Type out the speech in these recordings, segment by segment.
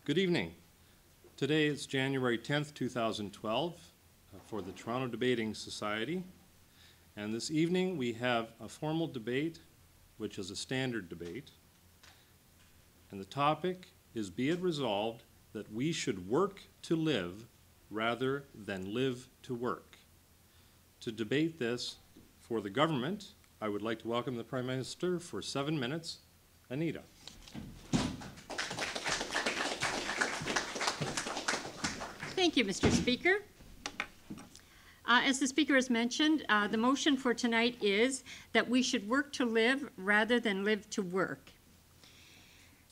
Good evening. Today is January 10th, 2012 for the Toronto Debating Society. And this evening we have a formal debate, which is a standard debate. And the topic is, be it resolved that we should work to live rather than live to work. To debate this for the government, I would like to welcome the Prime Minister for 7 minutes, Anita. Thank you, Mr. Speaker. As the Speaker has mentioned, the motion for tonight is that we should work to live rather than live to work.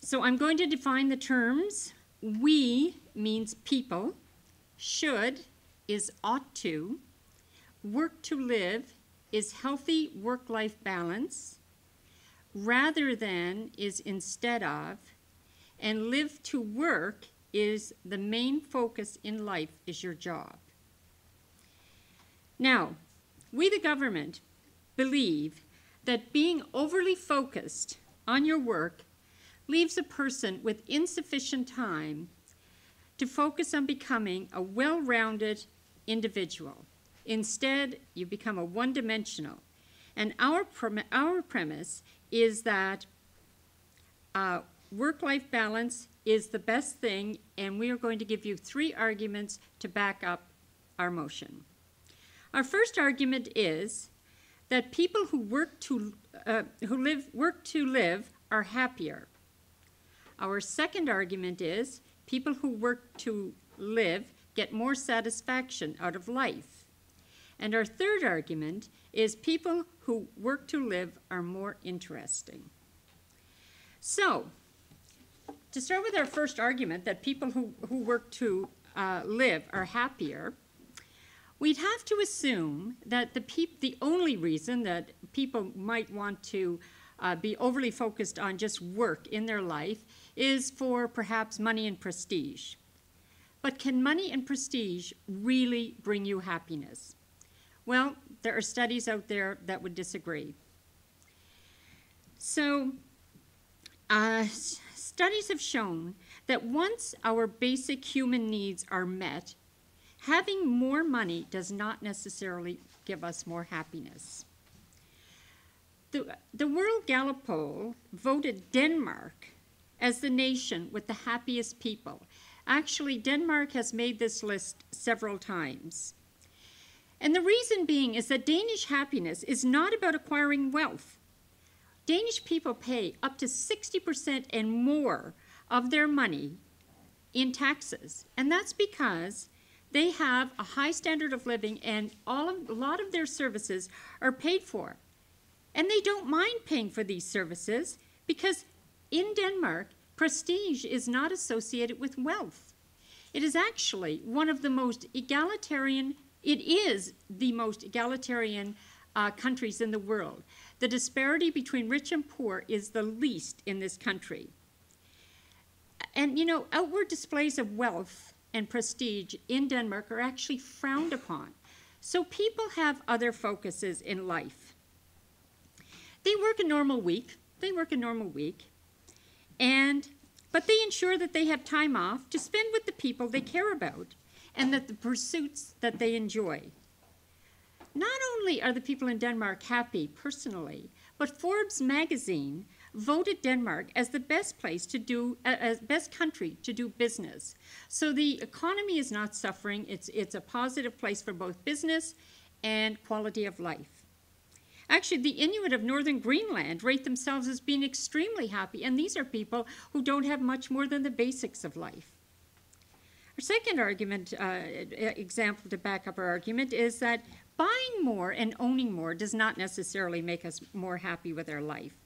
So I'm going to define the terms. We means people, should is ought to, work to live is healthy work-life balance, rather than is instead of, and live to work is the main focus in life is your job. Now, we the government believe that being overly focused on your work leaves a person with insufficient time to focus on becoming a well-rounded individual. Instead, you become a one-dimensional. And our premise is that work-life balance is the best thing, and we are going to give you 3 arguments to back up our motion. Our first argument is that people who work to live are happier. Our second argument is people who work to live get more satisfaction out of life. And our third argument is people who work to live are more interesting. So, to start with our first argument, that people who work to live are happier, we'd have to assume that the only reason that people might want to be overly focused on just work in their life is for perhaps money and prestige. But can money and prestige really bring you happiness? Well, there are studies out there that would disagree. So, studies have shown that once our basic human needs are met, having more money does not necessarily give us more happiness. The World Gallup poll voted Denmark as the nation with the happiest people. Actually, Denmark has made this list several times. And the reason being is that Danish happiness is not about acquiring wealth. Danish people pay up to 60% and more of their money in taxes. And that's because they have a high standard of living and a lot of their services are paid for. And they don't mind paying for these services because in Denmark, prestige is not associated with wealth. It is actually one of the most egalitarian, it is the most egalitarian countries in the world. The disparity between rich and poor is the least in this country. And you know, outward displays of wealth and prestige in Denmark are actually frowned upon. So people have other focuses in life. They work a normal week. But they ensure that they have time off to spend with the people they care about and that the pursuits that they enjoy. Not only are the people in Denmark happy personally, but Forbes magazine voted Denmark as the best place to do, as best country to do business. So the economy is not suffering. It's a positive place for both business and quality of life. Actually, the Inuit of northern Greenland rate themselves as being extremely happy, and these are people who don't have much more than the basics of life. Our second argument, example to back up our argument, is that buying more and owning more does not necessarily make us more happy with our life.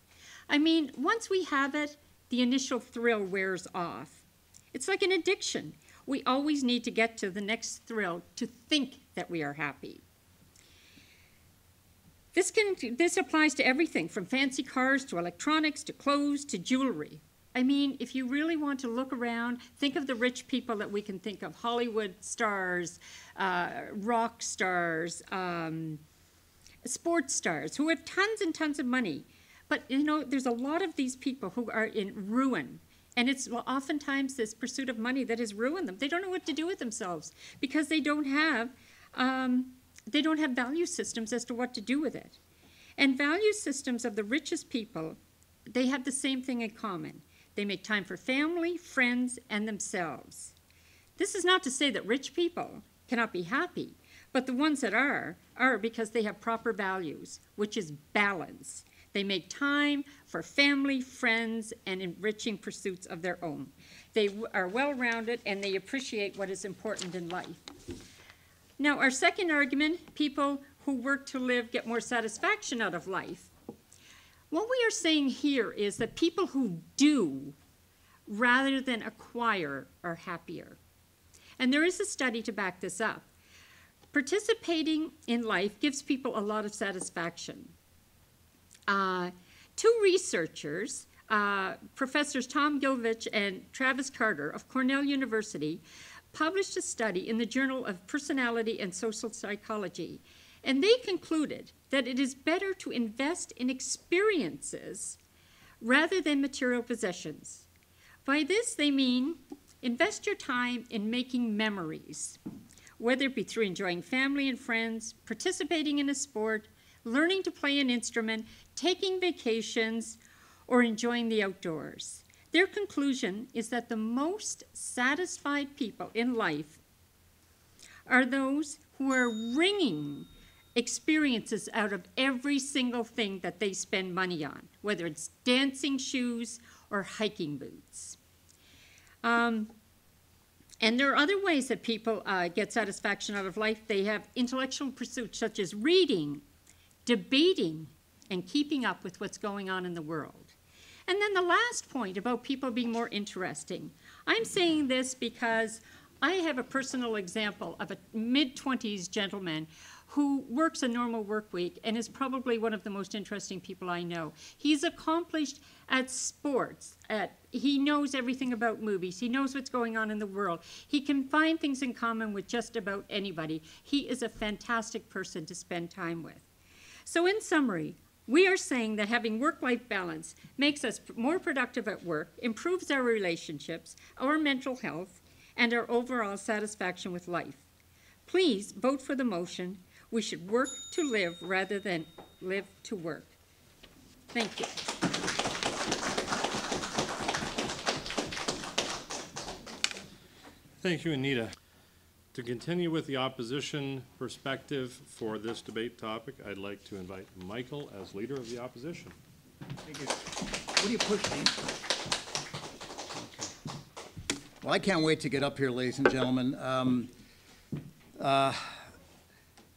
I mean, once we have it, the initial thrill wears off. It's like an addiction. We always need to get to the next thrill to think that we are happy. This applies to everything from fancy cars to electronics to clothes to jewelry. I mean, if you really want to look around, think of the rich people that we can think of, Hollywood stars, rock stars, sports stars, who have tons and tons of money. But, you know, there's a lot of these people who are in ruin And it's oftentimes this pursuit of money that has ruined them. They don't know what to do with themselves because they don't have value systems as to what to do with it. And value systems of the richest people, they have the same thing in common. They make time for family, friends, and themselves. This is not to say that rich people cannot be happy, but the ones that are because they have proper values, which is balance. They make time for family, friends, and enriching pursuits of their own. They are well-rounded, and they appreciate what is important in life. Now, our second argument, people who work to live get more satisfaction out of life. What we are saying here is that people who do rather than acquire are happier. And there is a study to back this up. Participating in life gives people a lot of satisfaction. Two researchers, Professors Tom Gilovich and Travis Carter of Cornell University, published a study in the Journal of Personality and Social Psychology, and they concluded that it is better to invest in experiences rather than material possessions. By this, they mean invest your time in making memories, whether it be through enjoying family and friends, participating in a sport, learning to play an instrument, taking vacations, or enjoying the outdoors. Their conclusion is that the most satisfied people in life are those who are wringing experiences out of every single thing that they spend money on, whether it's dancing shoes or hiking boots. And there are other ways that people get satisfaction out of life. They have intellectual pursuits such as reading, debating, and keeping up with what's going on in the world. And then the last point about people being more interesting. I'm saying this because I have a personal example of a mid-20s gentleman who works a normal work week and is probably one of the most interesting people I know. He's accomplished at sports. He knows everything about movies. He knows what's going on in the world. He can find things in common with just about anybody. He is a fantastic person to spend time with. So in summary, we are saying that having work-life balance makes us more productive at work, improves our relationships, our mental health, and our overall satisfaction with life. Please vote for the motion. We should work to live rather than live to work. Thank you. Thank you, Anita. To continue with the opposition perspective for this debate topic, I'd like to invite Michael as leader of the opposition. Thank you. What do you push me? Okay. Well, I can't wait to get up here, ladies and gentlemen.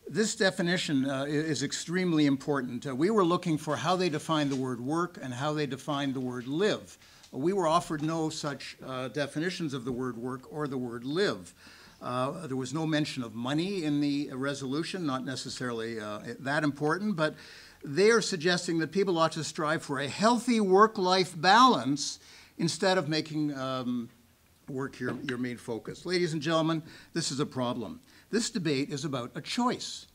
This definition is extremely important. We were looking for how they define the word work and how they define the word live. We were offered no such definitions of the word work or the word live. There was no mention of money in the resolution, not necessarily that important, but they are suggesting that people ought to strive for a healthy work-life balance instead of making work your main focus. Ladies and gentlemen, this is a problem. This debate is about a choice.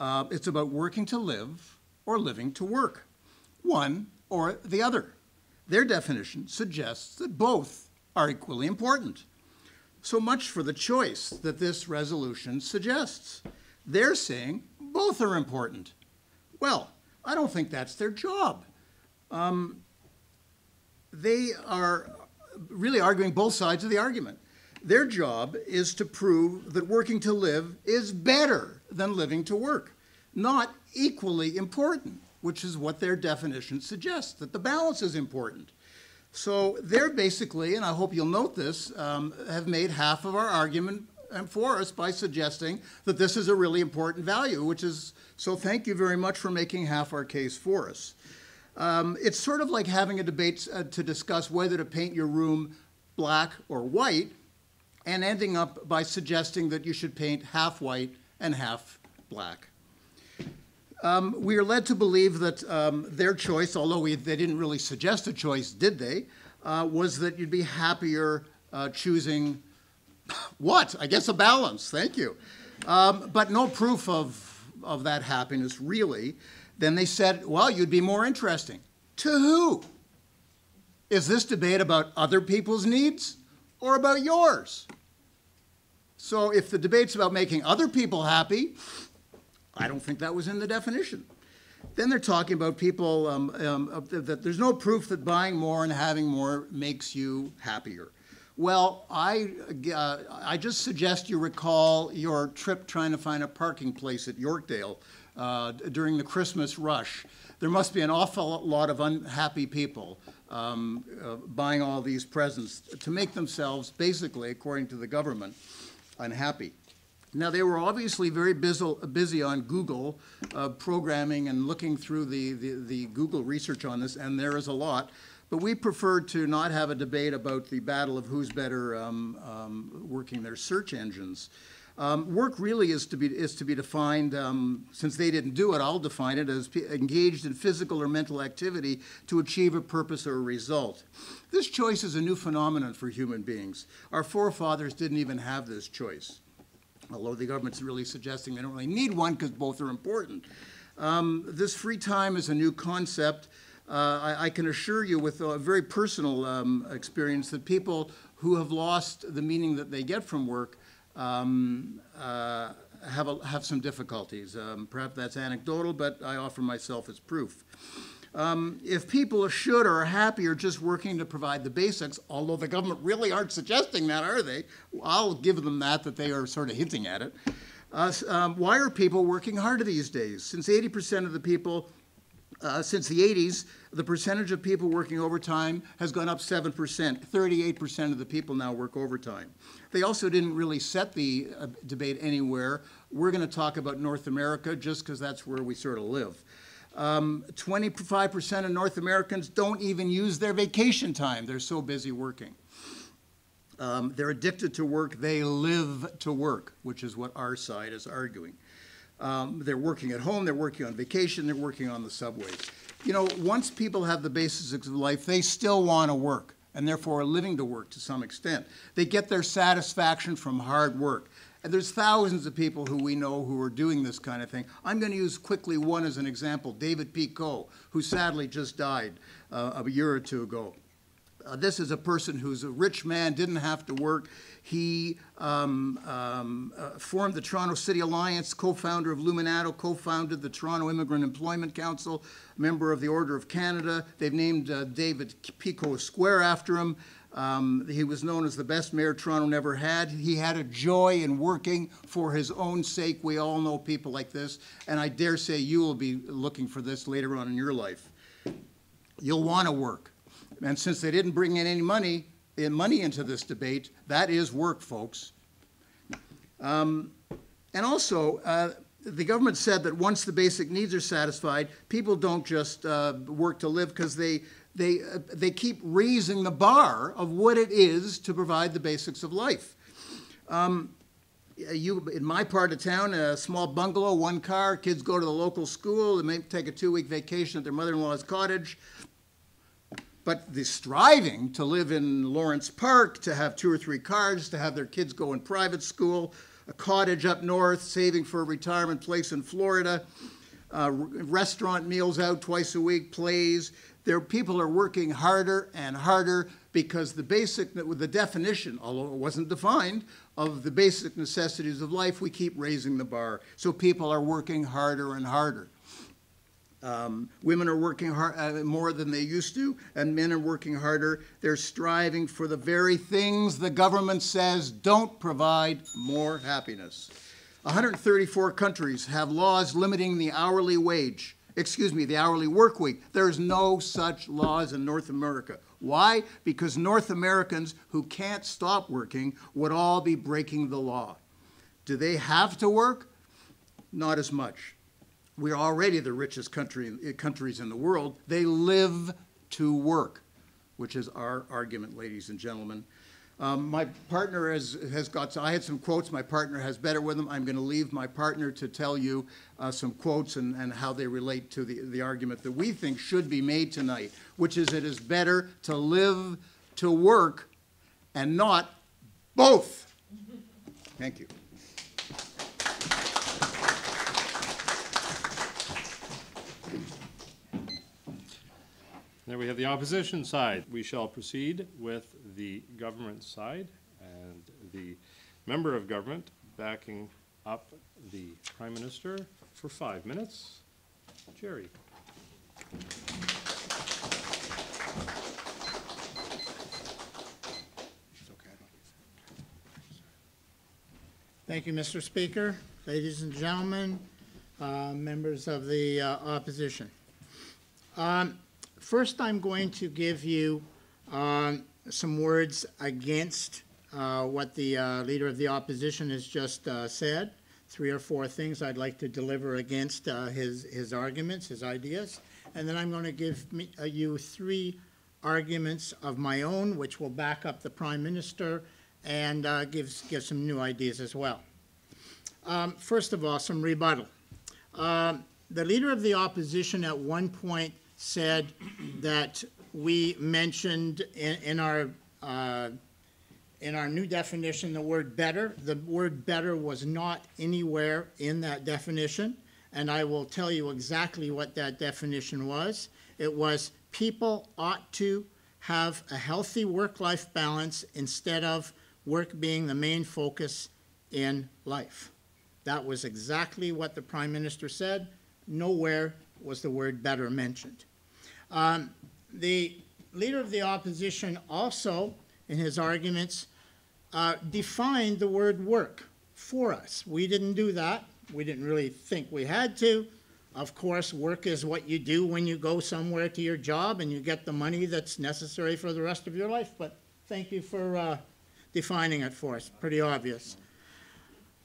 It's about working to live or living to work, one or the other. Their definition suggests that both are equally important. So much for the choice that this resolution suggests. They're saying both are important. Well, I don't think that's their job. They are really arguing both sides of the argument. Their job is to prove that working to live is better than living to work, not equally important, which is what their definition suggests, that the balance is important. So they're basically, and I hope you'll note this, have made half of our argument for us by suggesting that this is a really important value, which is, so thank you very much for making half our case for us. It's sort of like having a debate to discuss whether to paint your room black or white, and ending up by suggesting that you should paint half white and half black. We are led to believe that their choice, although they didn't really suggest a choice, did they, was that you'd be happier choosing what? I guess a balance, thank you. But no proof of that happiness, really. Then they said, well, you'd be more interesting. To who? Is this debate about other people's needs or about yours? So if the debate's about making other people happy, I don't think that was in the definition. Then they're talking about people, that there's no proof that buying more and having more makes you happier. Well, I just suggest you recall your trip trying to find a parking place at Yorkdale during the Christmas rush. There must be an awful lot of unhappy people buying all these presents to make themselves, basically, according to the government, unhappy. Now, they were obviously very busy on Google programming and looking through the Google research on this, and there is a lot. But we preferred to not have a debate about the battle of who's better working their search engines. Work really is to be defined, since they didn't do it, I'll define it as engaged in physical or mental activity to achieve a purpose or a result. This choice is a new phenomenon for human beings. Our forefathers didn't even have this choice, although the government's really suggesting they don't really need one because both are important. This free time is a new concept. I can assure you with a very personal experience that people who have lost the meaning that they get from work have some difficulties. Perhaps that's anecdotal, but I offer myself as proof. If people should or are happy or just working to provide the basics, although the government really aren't suggesting that, are they? I'll give them that they are sort of hinting at it. Why are people working harder these days? Since 80% of the people, since the 80s, the percentage of people working overtime has gone up 7%. 38% of the people now work overtime. They also didn't really set the debate anywhere. We're going to talk about North America just because that's where we sort of live. 25% of North Americans don't even use their vacation time. They're so busy working. They're addicted to work. They live to work, which is what our side is arguing. They're working at home, they're working on vacation, they're working on the subways. You know, once people have the basics of life, they still want to work, and therefore are living to work to some extent. They get their satisfaction from hard work. And there's thousands of people who we know who are doing this kind of thing. I'm going to use quickly one as an example, David P. Co., who sadly just died a year or two ago. This is a person who's a rich man, didn't have to work. He formed the Toronto City Alliance, co-founder of Luminato, co-founded the Toronto Immigrant Employment Council, member of the Order of Canada. They've named David Pico Square after him. He was known as the best mayor Toronto never had. He had a joy in working for his own sake. We all know people like this, and I dare say you will be looking for this later on in your life. You'll want to work. And since they didn't bring in any money into this debate, that is work, folks. And also, the government said that once the basic needs are satisfied, people don't just work to live because they keep raising the bar of what it is to provide the basics of life. In my part of town, a small bungalow, one car, kids go to the local school, they may take a 2-week vacation at their mother-in-law's cottage. But the striving to live in Lawrence Park, to have 2 or 3 cars, to have their kids go in private school, a cottage up north, saving for a retirement place in Florida, restaurant meals out twice a week, plays. People are working harder and harder because the definition, although it wasn't defined, of the basic necessities of life, we keep raising the bar. So people are working harder and harder. Women are working more than they used to, and men are working harder. They're striving for the very things the government says don't provide more happiness. 134 countries have laws limiting the hourly wage, the hourly work week. There's no such laws in North America. Why? Because North Americans who can't stop working would all be breaking the law. Do they have to work? Not as much. We're already the richest countries in the world. They live to work, which is our argument, ladies and gentlemen. My partner has got, I had some quotes. My partner has better with them. I'm going to leave my partner to tell you some quotes and how they relate to the argument that we think should be made tonight, which is it is better to live to work and not both. Thank you. There we have the opposition side. We shall proceed with the government side and the member of government backing up the Prime Minister for 5 minutes. Gerry. Thank you, Mr. Speaker, ladies and gentlemen, members of the opposition. First, I'm going to give you some words against what the Leader of the Opposition has just said. 3 or 4 things I'd like to deliver against his arguments, his ideas. And then I'm going to give you 3 arguments of my own, which will back up the Prime Minister and give some new ideas as well. First of all, some rebuttal. The Leader of the Opposition at one point said that we mentioned in our new definition the word better. The word better was not anywhere in that definition, and I will tell you exactly what that definition was. It was people ought to have a healthy work-life balance instead of work being the main focus in life. That was exactly what the Prime Minister said. Nowhere was the word better mentioned. The Leader of the Opposition also, in his arguments, defined the word work for us. We didn't do that. We didn't really think we had to. Of course, work is what you do when you go somewhere to your job and you get the money that's necessary for the rest of your life. But thank you for defining it for us. Pretty obvious.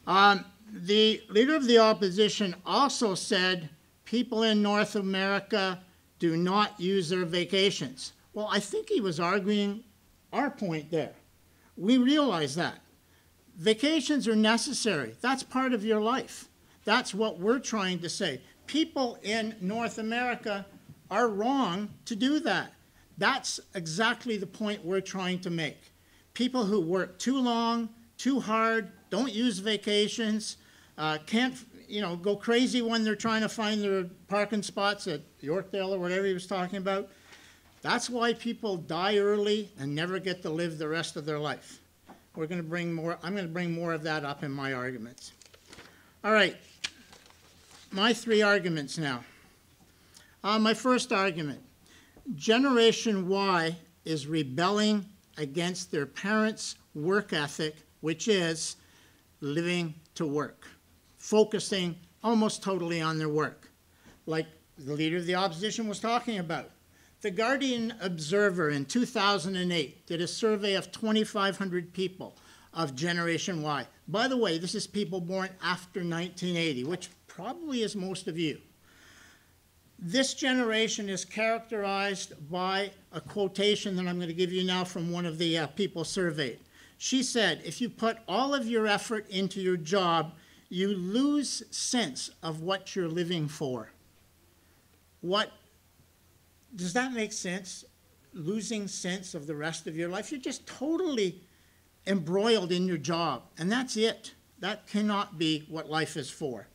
The Leader of the Opposition also said people in North America do not use their vacations. Well, I think he was arguing our point there. We realize that. Vacations are necessary. That's part of your life. That's what we're trying to say. People in North America are wrong to do that. That's exactly the point we're trying to make. People who work too long, too hard, don't use vacations, can't go crazy when they're trying to find their parking spots at Yorkdale or whatever he was talking about. That's why people die early and never get to live the rest of their life. I'm going to bring more of that up in my arguments. All right, my 3 arguments now. My first argument, Generation Y is rebelling against their parents' work ethic, which is living to work, focusing almost totally on their work, like the Leader of the Opposition was talking about. The Guardian Observer in 2008 did a survey of 2,500 people of Generation Y. By the way, this is people born after 1980, which probably is most of you. This generation is characterized by a quotation that I'm going to give you now from one of the people surveyed. She said, if you put all of your effort into your job, you lose sense of what you're living for. Does that make sense? Losing sense of the rest of your life? You're just totally embroiled in your job, and that's it. That cannot be what life is for.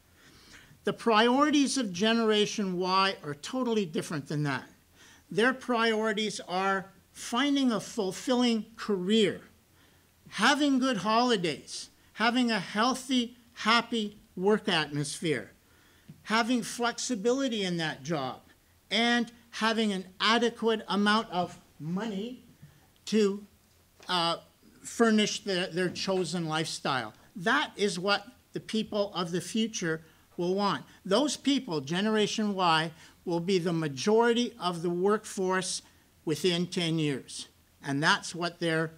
The priorities of Generation Y are totally different than that. Their priorities are finding a fulfilling career, having good holidays, having a healthy, happy work atmosphere, having flexibility in that job, and having an adequate amount of money to furnish their chosen lifestyle. That is what the people of the future will want. Those people, Generation Y, will be the majority of the workforce within 10 years. And that's what their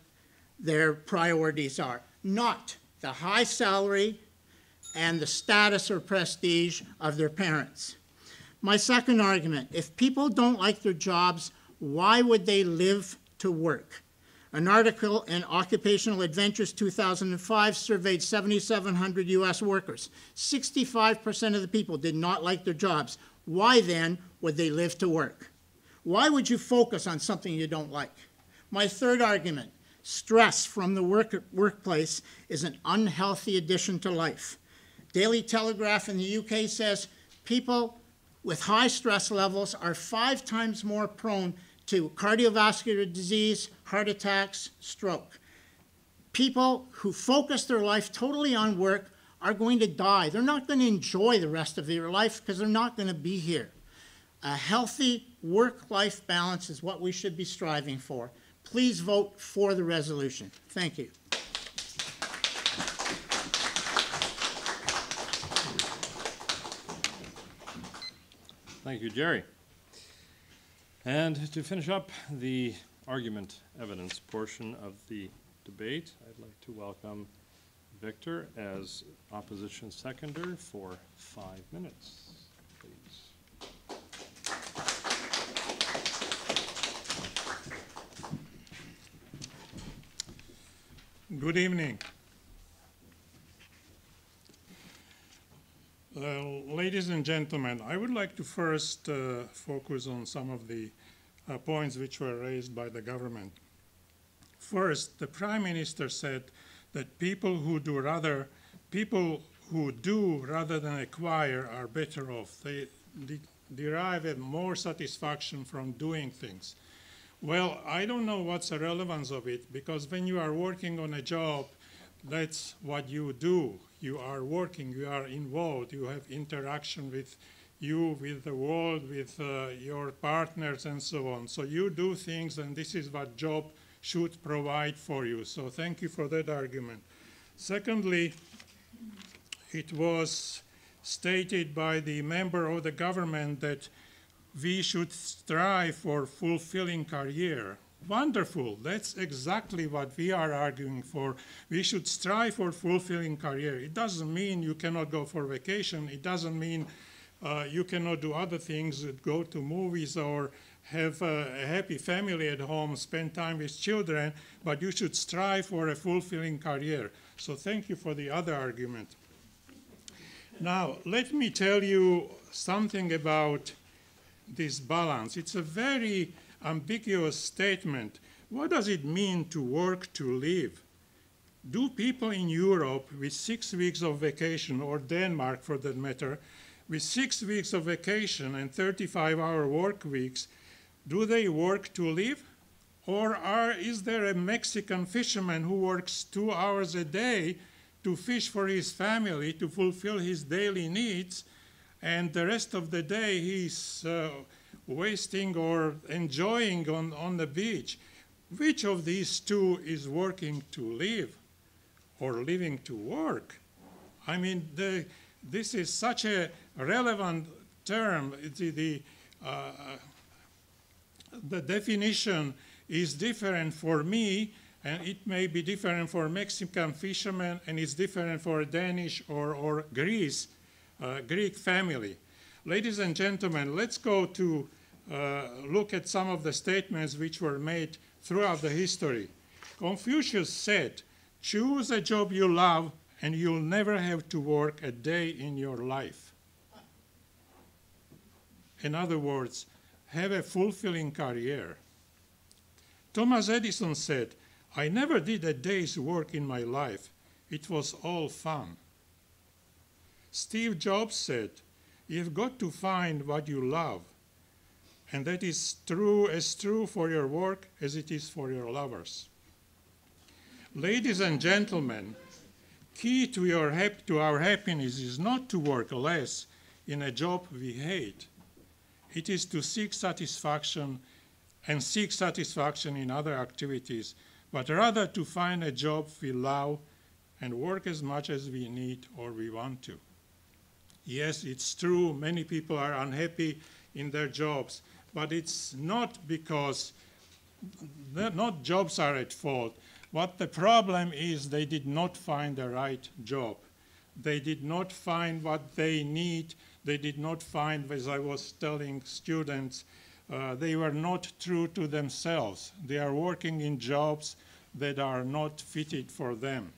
priorities are. Not the high salary and the status or prestige of their parents. My second argument, if people don't like their jobs, why would they live to work? An article in Occupational Adventures 2005 surveyed 7,700 U.S. workers. 65% of the people did not like their jobs. Why then would they live to work? Why would you focus on something you don't like? My third argument, stress from the workplace is an unhealthy addition to life. Daily Telegraph in the UK says people with high stress levels are 5 times more prone to cardiovascular disease, heart attacks, stroke. People who focus their life totally on work are going to die. They're not going to enjoy the rest of their life because they're not going to be here. A healthy work-life balance is what we should be striving for. Please vote for the resolution. Thank you. Thank you, Gerry. And to finish up the argument evidence portion of the debate, I'd like to welcome Victor as opposition seconder for 5 minutes, please. Good evening. Ladies and gentlemen, I would like to first focus on some of the points which were raised by the government. First, the Prime Minister said that people who do rather than acquire are better off. They derive more satisfaction from doing things. Well, I don't know what's the relevance of it, because when you are working on a job, that's what you do. You are working, you are involved, you have interaction with you, with the world, with your partners and so on. So you do things, and this is what job should provide for you. So thank you for that argument. Secondly, it was stated by the member of the government that we should strive for fulfilling career. Wonderful. That's exactly what we are arguing for. We should strive for fulfilling career. It doesn't mean you cannot go for vacation. It doesn't mean you cannot do other things, go to movies or have a happy family at home, spend time with children, but you should strive for a fulfilling career. So thank you for the other argument. Now, let me tell you something about this balance. It's a very ambiguous statement. What does it mean to work to live? Do people in Europe with 6 weeks of vacation, or Denmark for that matter, with 6 weeks of vacation and 35-hour work weeks, do they work to live? Or is there a Mexican fisherman who works 2 hours a day to fish for his family, to fulfill his daily needs, and the rest of the day he's wasting or enjoying on the beach? Which of these two is working to live or living to work? I mean, this is such a relevant term. The definition is different for me, and it may be different for Mexican fishermen, and it's different for a Danish or Greek family. Ladies and gentlemen, let's go to look at some of the statements which were made throughout the history. Confucius said, "Choose a job you love, and you'll never have to work a day in your life." In other words, have a fulfilling career. Thomas Edison said, "I never did a day's work in my life. It was all fun." Steve Jobs said, "You've got to find what you love." And that is as true for your work as it is for your lovers. Ladies and gentlemen, key to our happiness is not to work less in a job we hate. It is to seek satisfaction in other activities, but rather to find a job we love and work as much as we need or we want to. Yes, it's true, many people are unhappy in their jobs, but it's not because not jobs are at fault. What the problem is, they did not find the right job. They did not find what they need. They did not find, as I was telling students, they were not true to themselves. They are working in jobs that are not fitted for them.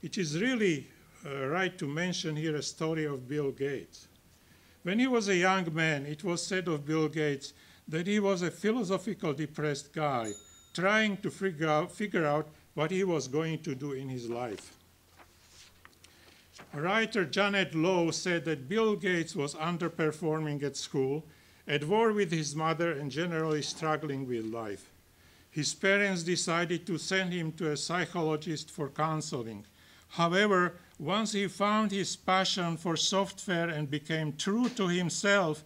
It is really right to mention here a story of Bill Gates. When he was a young man, it was said of Bill Gates that he was a philosophical, depressed guy trying to figure out what he was going to do in his life. Writer Janet Lowe said that Bill Gates was underperforming at school at war with his mother and generally struggling with life. His parents decided to send him to a psychologist for counseling. However, once he found his passion for software and became true to himself,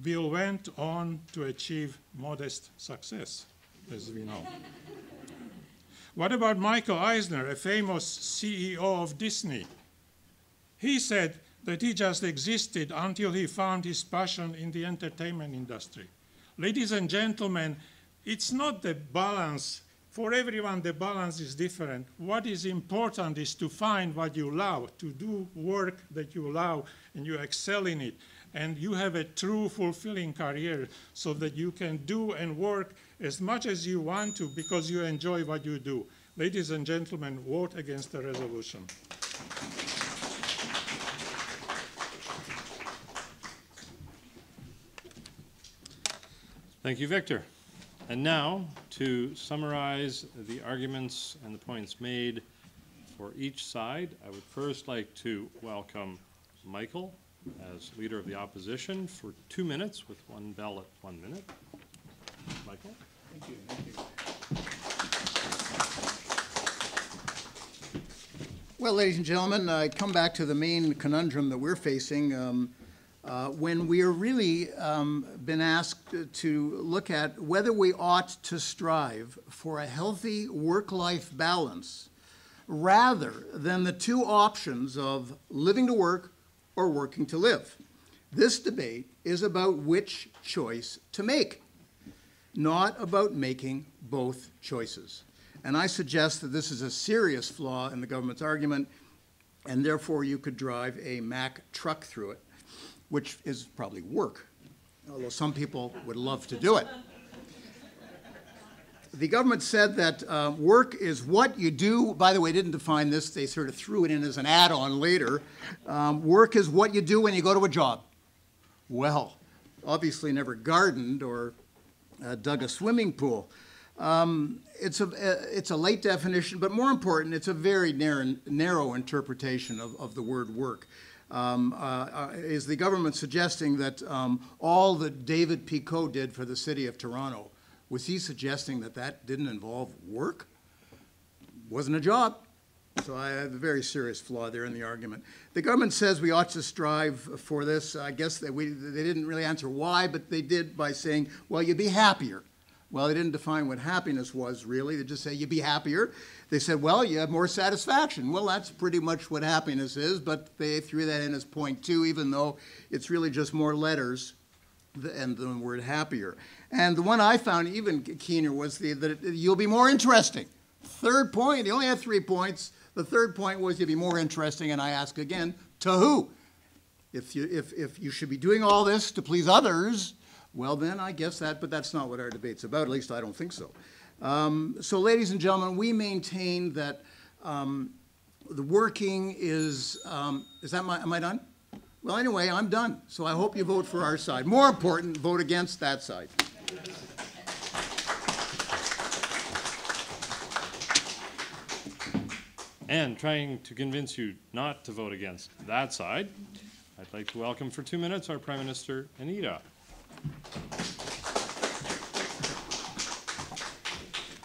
Bill went on to achieve modest success, as we know. What about Michael Eisner, a famous CEO of Disney? He said that he just existed until he found his passion in the entertainment industry. Ladies and gentlemen, it's not the balance. For everyone, the balance is different. What is important is to find what you love, to do work that you love, and you excel in it. And you have a true, fulfilling career so that you can do and work as much as you want to because you enjoy what you do. Ladies and gentlemen, vote against the resolution. Thank you, Victor. And now, to summarize the arguments and the points made for each side, I would first like to welcome Michael as Leader of the Opposition for 2 minutes with one bell at 1 minute. Michael? Thank you. Thank you. Well, ladies and gentlemen, I come back to the main conundrum that we're facing. When we are really been asked to look at whether we ought to strive for a healthy work-life balance rather than the two options of living to work or working to live. This debate is about which choice to make, not about making both choices. And I suggest that this is a serious flaw in the government's argument, and therefore you could drive a Mack truck through it, which is probably work, although some people would love to do it. The government said that work is what you do. By the way, didn't define this. They sort of threw it in as an add-on later. Work is what you do when you go to a job. Well, obviously never gardened or dug a swimming pool. It's a late definition, but more important, it's a very narrow interpretation of the word work. Is the government suggesting that all that David P. Co. did for the city of Toronto, was he suggesting that that didn't involve work? Wasn't a job. So I have a very serious flaw there in the argument. The government says we ought to strive for this. I guess that they didn't really answer why, but they did by saying, well, you'd be happier. Well, they didn't define what happiness was, really. They just say you'd be happier. They said, well, you have more satisfaction. Well, that's pretty much what happiness is, but they threw that in as point two, even though it's really just more letters and the word happier. And the one I found even keener was that you'll be more interesting. Third point, they only had 3 points. The third point was you'll be more interesting, and I ask again, to who? If you should be doing all this to please others, well, then I guess that, but that's not what our debate's about. At least I don't think so. So, ladies and gentlemen, we maintain that the working is that am I done? Well, anyway, I'm done. So I hope you vote for our side. More important, vote against that side. And trying to convince you not to vote against that side, I'd like to welcome for 2 minutes our Prime Minister, Anita.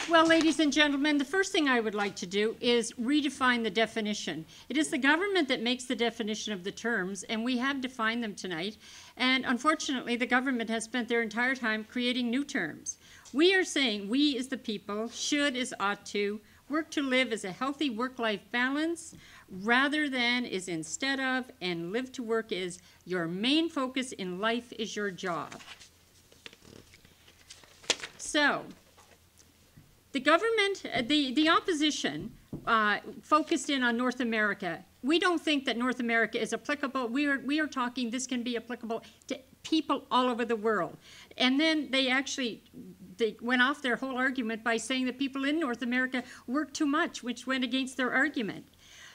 Well, ladies and gentlemen, the first thing I would like to do is redefine the definition. It is the government that makes the definition of the terms, and we have defined them tonight. And unfortunately, the government has spent their entire time creating new terms. We are saying we as the people should is ought to work to live as a healthy work-life balance rather than is instead of, and live to work is your main focus in life is your job. So, the government, the opposition focused in on North America. We don't think that North America is applicable. We are talking this can be applicable to people all over the world. And then they went off their whole argument by saying that people in North America work too much, which went against their argument.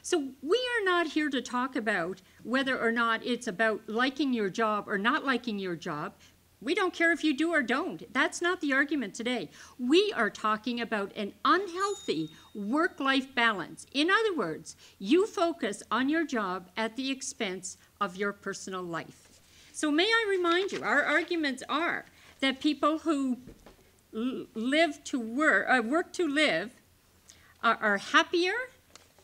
So we are not here to talk about whether or not it's about liking your job or not liking your job. We don't care if you do or don't. That's not the argument today. We are talking about an unhealthy work-life balance. In other words, you focus on your job at the expense of your personal life. So may I remind you, our arguments are that people who live to work to live are happier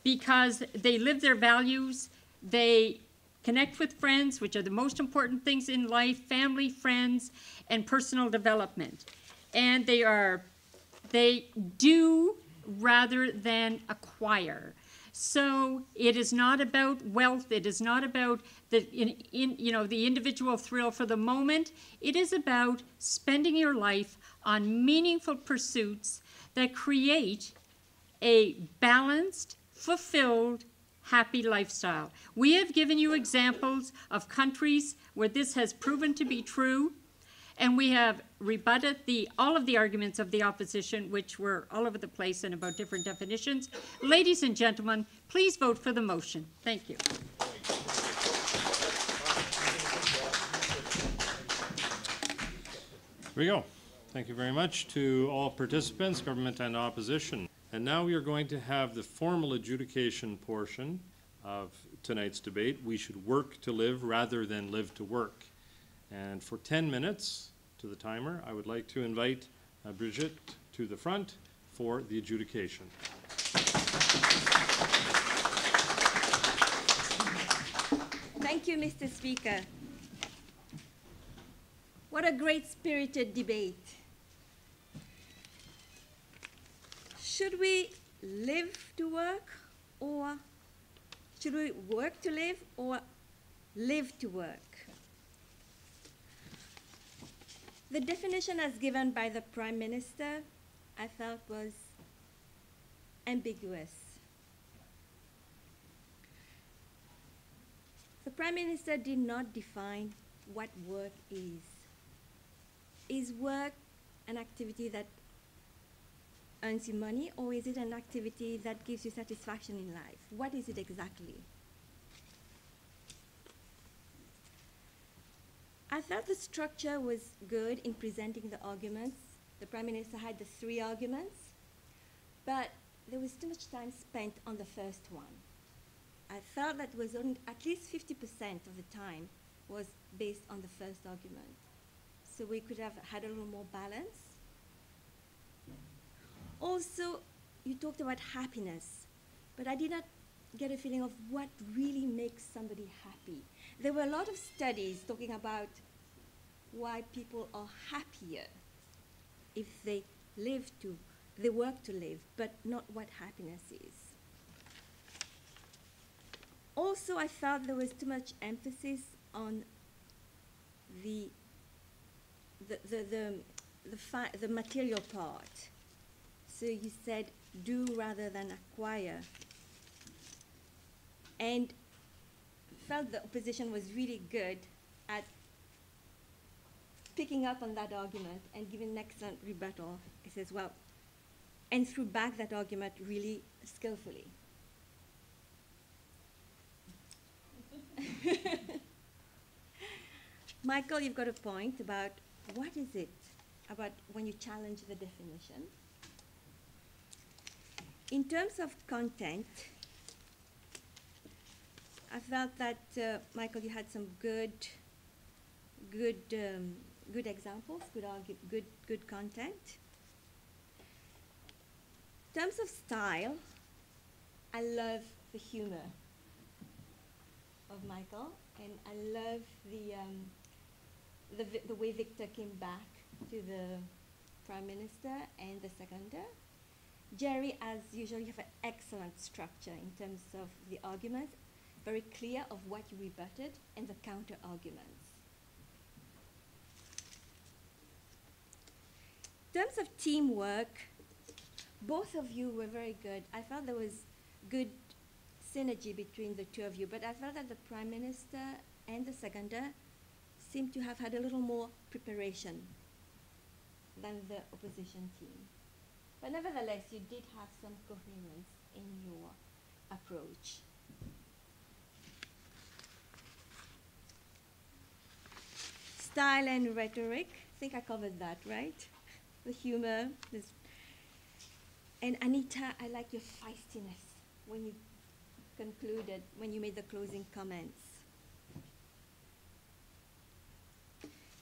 because they live their values, they connect with friends, which are the most important things in life, family, friends, and personal development. And they do rather than acquire. So it is not about wealth. It is not about the individual thrill for the moment. It is about spending your life on meaningful pursuits that create a balanced, fulfilled, happy lifestyle. We have given you examples of countries where this has proven to be true, and we have rebutted all of the arguments of the opposition, which were all over the place and about different definitions. Ladies and gentlemen, please vote for the motion. Thank you. Here we go. Thank you very much to all participants, government and opposition. And now we are going to have the formal adjudication portion of tonight's debate. We should work to live rather than live to work. And for 10 minutes to the timer, I would like to invite Brigitte to the front for the adjudication. Thank you, Mr. Speaker. What a great spirited debate. Should we live to work, or should we work to live, or live to work? The definition as given by the Prime Minister, I felt, was ambiguous. The Prime Minister did not define what work is. Is work an activity that earns you money, or is it an activity that gives you satisfaction in life? What is it exactly? I felt the structure was good in presenting the arguments. The Prime Minister had the 3 arguments, but there was too much time spent on the first one. I felt that was only at least 50% of the time was based on the first argument. So we could have had a little more balance. Also, you talked about happiness, but I did not get a feeling of what really makes somebody happy. There were a lot of studies talking about why people are happier if they work to live, but not what happiness is. Also, I felt there was too much emphasis on the material part. So you said do rather than acquire. And felt the opposition was really good at picking up on that argument and giving an excellent rebuttal. It says, well, and threw back that argument really skillfully. Michael, you've got a point about what is it about when you challenge the definition. In terms of content, I felt that, Michael, you had some good examples, good content. In terms of style, I love the humor of Michael, and I love the way Victor came back to the Prime Minister and the seconder. Gerry, as usual, you have an excellent structure in terms of the arguments, very clear of what you rebutted and the counter arguments. In terms of teamwork, both of you were very good. I felt there was good synergy between the two of you, but I felt that the Prime Minister and the seconder seemed to have had a little more preparation than the opposition team. But nevertheless, you did have some coherence in your approach. Style and rhetoric, I think I covered that, right? The humor. And Anita, I like your feistiness when you concluded, when you made the closing comments.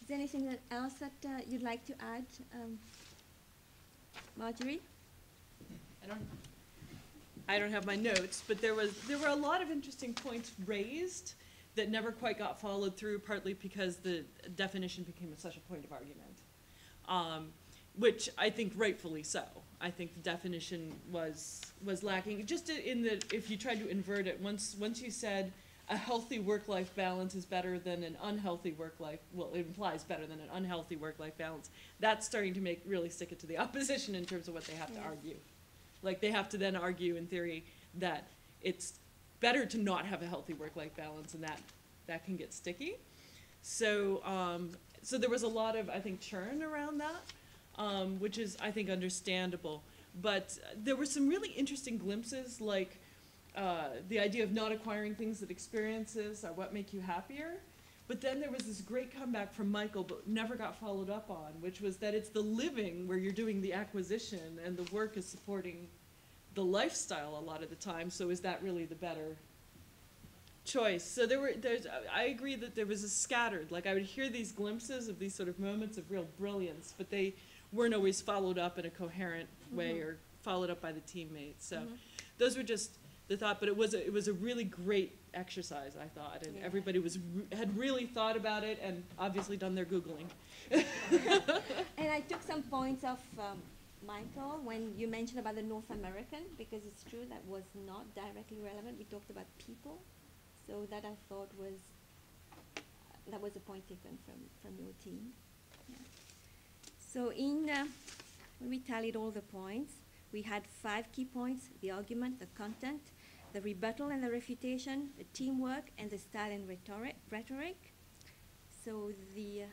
there anything else that you'd like to add, Marjorie? I don't have my notes, but there were a lot of interesting points raised that never quite got followed through, partly because the definition became such a point of argument, which I think rightfully so. I think the definition was lacking. Just in the, if you tried to invert it, once you said a healthy work-life balance is better than an unhealthy work-life, well, it implies better than an unhealthy work-life balance, that's starting to really stick it to the opposition in terms of what they have to argue. Like, they have to then argue, in theory, that it's better to not have a healthy work-life balance, and that can get sticky. So, so there was a lot of, I think, churn around that, which is, I think, understandable. But there were some really interesting glimpses, like the idea of not acquiring things that experiences are what make you happier. But then there was this great comeback from Michael, but never got followed up on, which was that it's the living where you're doing the acquisition, and the work is supporting the lifestyle a lot of the time. So is that really the better choice? So I agree that there was a scattered, like I would hear these glimpses of these sort of moments of real brilliance, but they weren't always followed up in a coherent way or followed up by the teammates. So those were just the thought, but it was a really great exercise, I thought, and everybody had really thought about it and obviously done their Googling. And I took some points of Michael when you mentioned about the North American, because it's true that was not directly relevant. We talked about people, so that I thought that was a point taken from your team. Yeah. So when we tallied all the points, we had 5 key points: the argument, the content, the rebuttal and the refutation, the teamwork, and the style and rhetoric. So the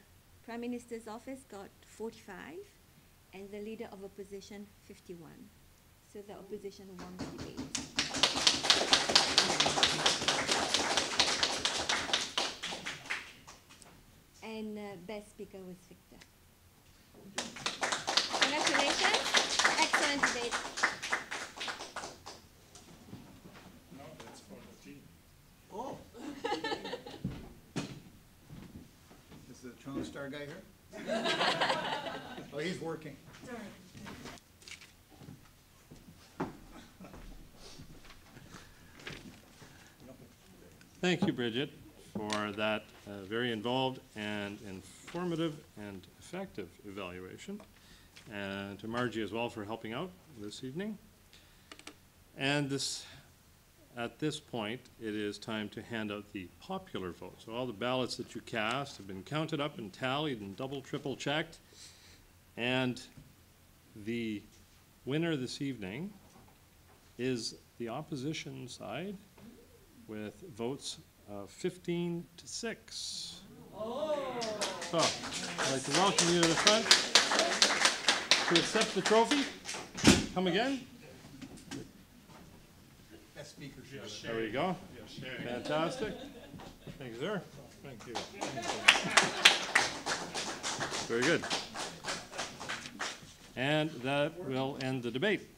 Prime Minister's office got 45, and the Leader of Opposition 51. So the opposition won the debate. And best speaker was Victor. Congratulations. Excellent debate. No, that's for the team. Oh. Is the Toronto Star guy here? Oh, he's working. Thank you, Brigitte, for that very involved and informative and effective evaluation, and to Margie as well for helping out this evening. And at this point, it is time to hand out the popular vote. So all the ballots that you cast have been counted up and tallied and double, triple checked. And the winner this evening is the opposition side with votes of 15 to 6. Oh. So I'd like to welcome you to the front to accept the trophy. Come again. Best speaker. There we go. Fantastic. Thank you, sir. Thank you. Very good. And that will end the debate.